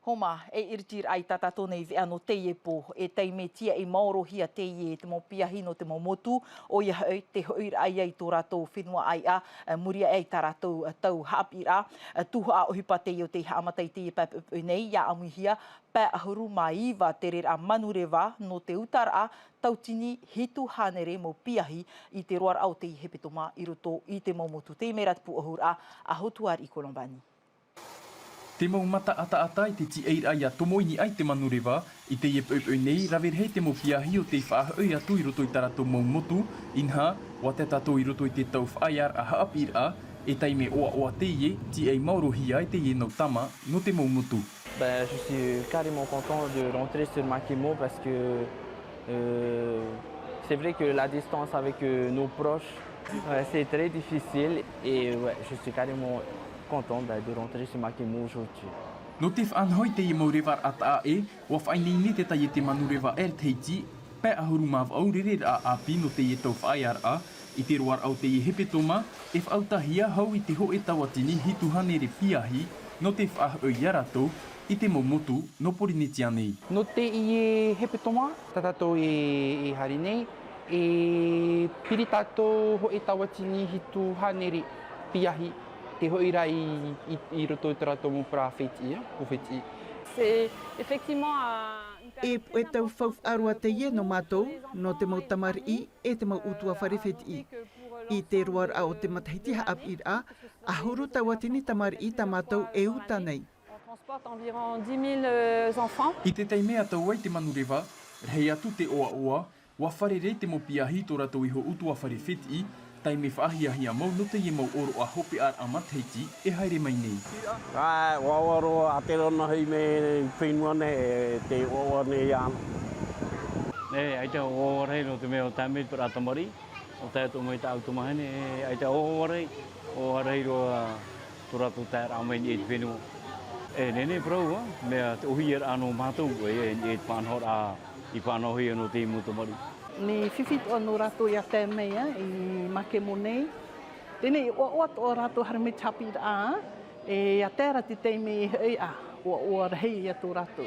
Homa, e iritir ai tatato nei ve ano teie po, e taime tia e maorohia teie te mo piahi no te mo motu, o ia hoi te hoir ai ai tō rātou whenua ai a, muria ai tā rātou tau haapi a, tuha a ohipa teio te haamatai teie papu nei, ia amuhia, pa ahuru maiva te rerera'a manureva no te utara tautini hitu hanere mo piahi i te roar au te hepetoma i roto i te mo motu. Te mera te pu ahura a hotuar i Kolombani. Te mau mata ata i te ti eira tomoini ai te manureva, i te iepu nei, rawer hei te mo piahi o te whaahoi atu i roto i tarato mau motu, inha, wa te tato i roto i te tau whaiar a haapira, e taime oa teie, ti ei maorohi ai te nau tama no te mau motu. Ben, je suis carrément content de rentrer sur Makimo parce que c'est vrai que la distance avec nos proches, c'est très difficile et ouais, je suis carrément content de rentrer sur Makimo aujourd'hui. No te whanhoi te i maureva ato'a wa whainini te tai te manureva Air Tahiti, pe ahuru mav au rerera'a api no te i tau whaiar a, i te roar au te i hepetoma, e whautahia hau i te ho e tawatini hituhanere piahi, no te whaahoi rātou, i te mau motu no Porineti anei. No te i hepetoma, tatatou i hari nei, e piri tātou ho e tawatini hituhanere piahi, te hoira i roto i tarato mo pra wheti, o wheti. C'est effectivement e tau whauarua te ie no mātou, no te mau tamari'i e te mau utua wharewheti. I te roar au te matahiti haapira, ahuru tawatini tamari'i ta mātou e uta nei. On transporte environ 10 000 enfants. I te taime atau ai te manureva, rei atu te oa, wa wharerei te mo piahi tō rātou iho utua wharewheti, taime whaahiahia mau no te mau oro a hope ar a Tahiti e haere mai nei. Wawaro a te rona hei me whenua ne te oa ne iana. Nei, ai te oorei no te meo taime para tamari'i, o te ato mai ta automahene, ai te oorei, oorei roa tō rātou tāra a mai ni e te whenua. E nene prau, mea te ohier ano mātou, e te whanhor a i whanohi ano te imu tamari'i. Ni whiwhit o no rātou ia tāime i Makemo nei. Tēnei o o rātou harame tapir a, e a tēra te tāime i hei a, o rehei a tō rātou.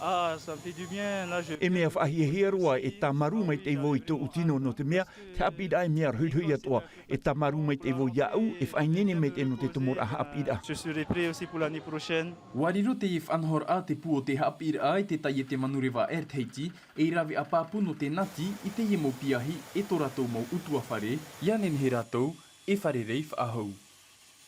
Ah, ça me fait du bien, là je... E mea whaahihia roa e tamaru mai te iwo i tō utino no te mea, te apira e mea hui atoa, e tamaru mai te iwo iau, e whainene mai te no te tumor a haapira. Je serai prêt aussi pour l'année prochaine. Wariro te i whanhor a te pu o te haapira ai te tai e te manureva Air Tahiti, e rawe a pāpu no te nati i te iemo piahi e tō rātou mau utua whare, ianen he rātou, e wharerei whaahau.